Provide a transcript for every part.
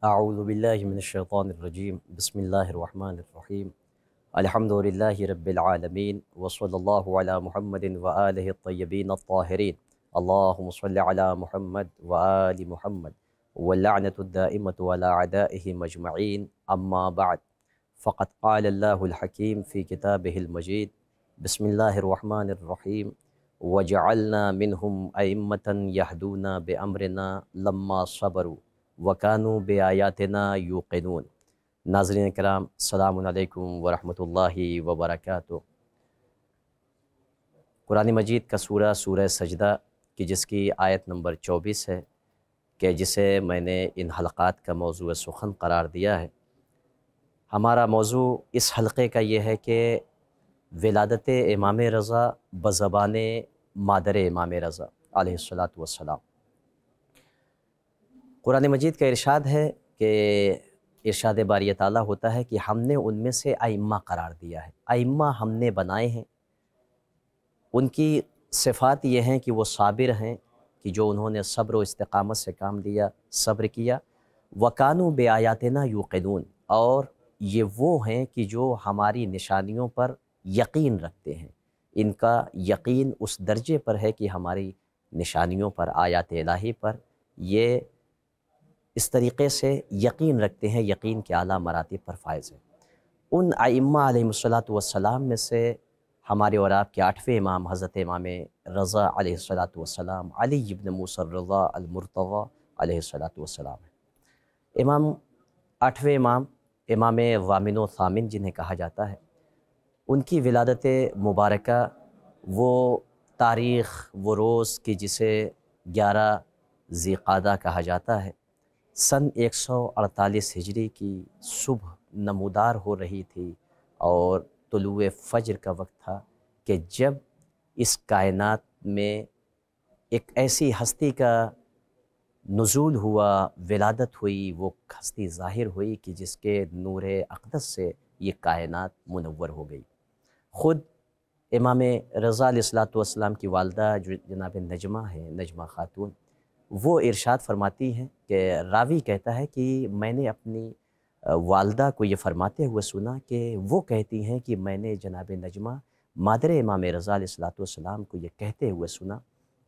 اعوذ باللہ من الشیطان الرجیم بسم اللہ الرحمن الرحیم الحمدللہ رب العالمین وصلی اللہ علی محمد وآلہ الطیبین الطاہرین اللہم صلی علی محمد وآل محمد واللعنۃ الدائمۃ علی اعدائہم اجمعین اما بعد فقد قال اللہ الحکیم فی کتابہ المجید بسم اللہ الرحمن الرحیم وجعلنا منہم ائمۃ یہدون بامرنا لما صبروا وَكَانُوا بِآيَاتِنَا يُوقِنُونَ۔ ناظرین کرام، السلام علیکم ورحمۃ اللہ وبرکاتہ۔ قرآن مجید کا سورہ سجدہ کی جس کی آیت نمبر 24 ہے کہ جسے میں نے ان حلقات کا موضوع سخن قرار دیا ہے۔ ہمارا موضوع اس حلقے کا یہ ہے کہ ولادت امام رضا بزبان مادر امام رضا علیہ السلام۔ قرآن مجید کا ارشاد ہے کہ ارشاد باری تعالیٰ ہوتا ہے کہ ہم نے ان میں سے ائمہ قرار دیا ہے، ائمہ ہم نے بنائے ہیں۔ ان کی صفات یہ ہیں کہ وہ صابر ہیں، کہ جو انہوں نے صبر و استقامت سے کام لیا، صبر کیا۔ وَكَانُوا بِآيَاتِنَا يُوقِنُونَ، اور یہ وہ ہیں کہ جو ہماری نشانیوں پر یقین رکھتے ہیں۔ ان کا یقین اس درجے پر ہے کہ ہماری نشانیوں پر، آیات الہی پر یہ اس طریقے سے یقین رکھتے ہیں، یقین کے اعلیٰ مراتب پر فائز ہیں۔ ان ائمہ علیہم السلام میں سے ہمارے اور آپ کے 8ویں امام حضرت امام رضا علیہ السلام، علی ابن موسیٰ الرضا المرتضیٰ علیہ السلام ہیں۔ امام 8ویں امام، امام ضامن و ثامن جنہیں کہا جاتا ہے، ان کی ولادت مبارکہ وہ تاریخ، وہ روز کی جسے 11 ذی قعدہ کہا جاتا ہے، سن 148 ہجری کی صبح نمودار ہو رہی تھی، اور طلوع فجر کا وقت تھا کہ جب اس کائنات میں ایک ایسی ہستی کا نزول ہوا، ولادت ہوئی، وہ ہستی ظاہر ہوئی کہ جس کے نور اقدس سے یہ کائنات منور ہو گئی۔ خود امام رضا علیہ السلام کی والدہ جو جناب نجمہ ہیں، نجمہ خاتون، وہ ارشاد فرماتی ہیں کہ راوی کہتا ہے کہ میں نے اپنی والدہ کو یہ فرماتے ہوئے سنا کہ وہ کہتی ہیں کہ میں نے جناب نجمہ مادر امام رضا علیہ السلام کو یہ کہتے ہوئے سنا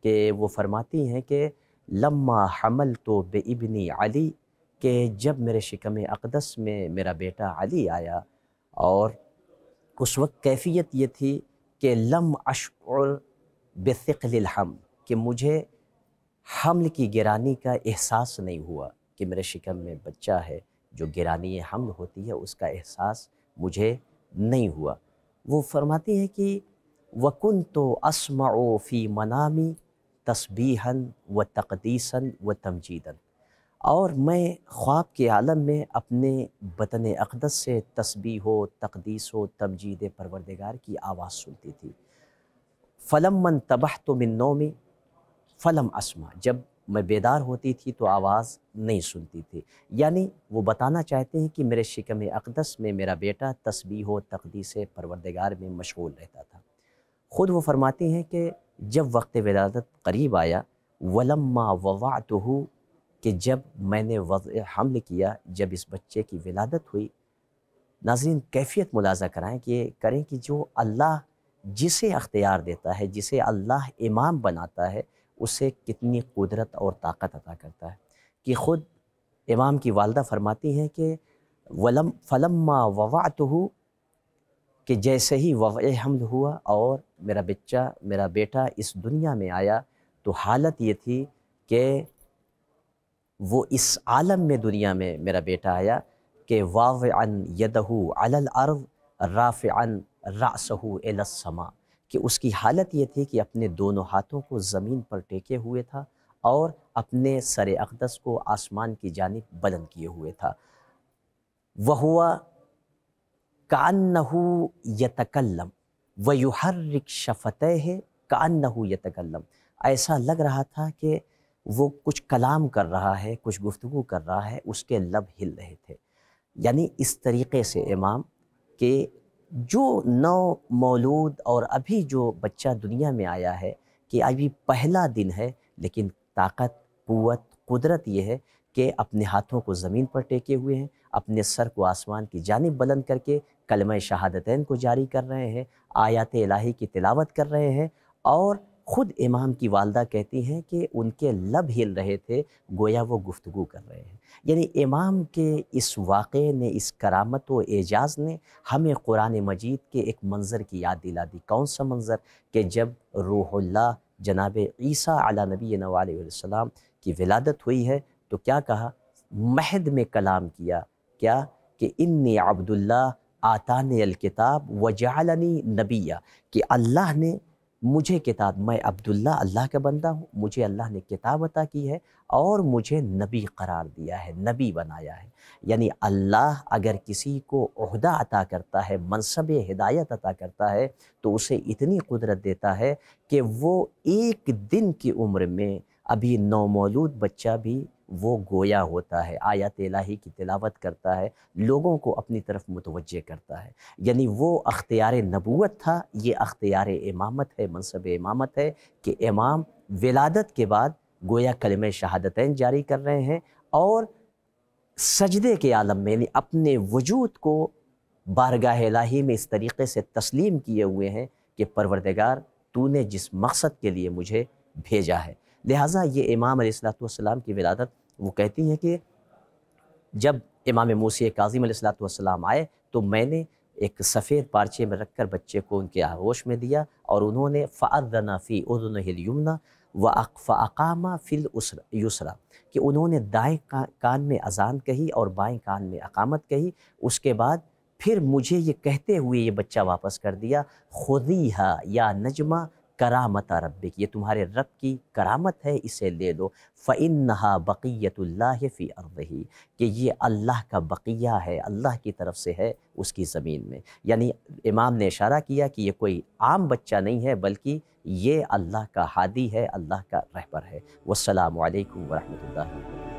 کہ وہ فرماتی ہیں کہ لما حملت بابنی علی، کہ جب میرے شکم اقدس میں میرا بیٹا علی آیا، اور اس وقت کیفیت یہ تھی کہ لم اشعر بثقل الحمل، کہ مجھے حمل کی گرانی کا احساس نہیں ہوا، کہ میرے شکم میں بچہ ہے، جو گرانی حمل ہوتی ہے اس کا احساس مجھے نہیں ہوا۔ وہ فرماتی ہیں کہ وَكُنْتُ أَسْمَعُ فِي مَنَامِ تَسْبِيحًا وَتَقْدِيسًا وَتَمْجِيدًا، اور میں خواب کے عالم میں اپنے بطن اقدس سے تسبیح و تقدیس و تمجید پروردگار کی آواز سنتی تھی۔ فَلَمَّا انْتَبَهْتُ مِن نَوْمِ فلم اسمع، جب میں بیدار ہوتی تھی تو آواز نہیں سنتی تھی۔ یعنی وہ بتانا چاہتے ہیں کہ میرے شکم اقدس میں میرا بیٹا تسبیح و تقدیس پروردگار میں مشغول رہتا تھا۔ خود وہ فرماتی ہیں کہ جب وقت ولادت قریب آیا، وَلَمَّا وَضَعْتُهُ، کہ جب میں نے وضع حمل کیا، جب اس بچے کی ولادت ہوئی۔ ناظرین کیفیت ملاحظہ کریں کہ جو اللہ جسے اختیار دیتا ہے، جسے اللہ امام بناتا ہے، اسے کتنی قدرت اور طاقت عطا کرتا ہے، کہ خود امام کی والدہ فرماتی ہیں کہ فلما وضعتہ، کہ جیسے ہی وضع حمل ہوا اور میرا بیٹا اس دنیا میں آیا، تو حالت یہ تھی کہ وہ اس عالم میں، دنیا میں میرا بیٹا آیا کہ واضعن یدہو علی الارض رافعن رأسہو الی السماء، کہ اس کی حالت یہ تھی کہ اپنے دونوں ہاتھوں کو زمین پر ٹیکے ہوئے تھا اور اپنے سر اقدس کو آسمان کی جانب بلند کیے ہوئے تھا۔ وَهُوَ كَأَنَّهُ يَتَكَلَّمُ وَيُحَرِّكُ شَفَتَيْهِ كَأَنَّهُ يَتَكَلَّمُ، ایسا لگ رہا تھا کہ وہ کچھ کلام کر رہا ہے، کچھ گفتگو کر رہا ہے، اس کے لب ہل رہے تھے۔ یعنی اس طریقے سے امام کہ جو نو مولود اور ابھی جو بچہ دنیا میں آیا ہے کہ ابھی پہلا دن ہے، لیکن طاقت، قوت، قدرت یہ ہے کہ اپنے ہاتھوں کو زمین پر ٹیکے ہوئے ہیں، اپنے سر کو آسمان کی جانب بلند کر کے کلمہ شہادتین کو جاری کر رہے ہیں، آیات الہی کی تلاوت کر رہے ہیں، اور خود امام کی والدہ کہتی ہیں کہ ان کے لب ہل رہے تھے، گویا وہ گفتگو کر رہے ہیں۔ یعنی امام کے اس واقعے نے، اس کرامت و اعجاز نے ہمیں قرآن مجید کے ایک منظر کی یاد دلا دی۔ کون سا منظر؟ کہ جب روح اللہ جناب عیسیٰ علی نبینا علیہ السلام کی ولادت ہوئی ہے تو کیا کہا؟ مہد میں کلام کیا، کیا کہ انی عبداللہ آتانی الکتاب وجعلنی نبیہ، کہ اللہ نے مجھے کتاب، میں عبداللہ اللہ کا بندہ ہوں، مجھے اللہ نے کتاب عطا کی ہے اور مجھے نبی قرار دیا ہے، نبی بنایا ہے۔ یعنی اللہ اگر کسی کو عہدہ عطا کرتا ہے، منصب ہدایت عطا کرتا ہے تو اسے اتنی قدرت دیتا ہے کہ وہ ایک دن کی عمر میں ابھی نومولود بچہ بھی وہ گویا ہوتا ہے، آیات الہی کی تلاوت کرتا ہے، لوگوں کو اپنی طرف متوجہ کرتا ہے۔ یعنی وہ اختیار نبوت تھا، یہ اختیار امامت ہے، منصب امامت ہے کہ امام ولادت کے بعد گویا کلمہ شہادتین جاری کر رہے ہیں اور سجدے کے عالم میں، یعنی اپنے وجود کو بارگاہ الہی میں اس طریقے سے تسلیم کیے ہوئے ہیں کہ پروردگار تو نے جس مقصد کے لیے مجھے بھیجا ہے۔ لہٰذا یہ امام علیہ السلام کی ولادت، وہ کہتی ہیں کہ جب امام موسی کاظم علیہ السلام آئے تو میں نے ایک سفید پارچے میں رکھ کر بچے کو ان کے آغوش میں دیا اور انہوں نے فَأَذَّنَ فِي أُذُنِهِ الْيُمْنَى فَأَقَامَ فِي الْيُسْرَى، کہ انہوں نے دائیں کان میں اذان کہی اور بائیں کان میں اقامت کہی۔ اس کے بعد پھر مجھے یہ کہتے ہوئے یہ بچہ واپس کر دیا، خُذِیہا یا نجمہ کرامت ربک، یہ تمہارے رب کی کرامت ہے، اسے لے لو، فَإِنَّهَا بَقِيَّةُ اللَّهِ فِي أَرْضِهِ، کہ یہ اللہ کا بقیہ ہے، اللہ کی طرف سے ہے اس کی زمین میں۔ یعنی امام نے اشارہ کیا کہ یہ کوئی عام بچہ نہیں ہے بلکہ یہ اللہ کا ہادی ہے، اللہ کا رہبر ہے۔ والسلام علیکم ورحمۃ اللہ۔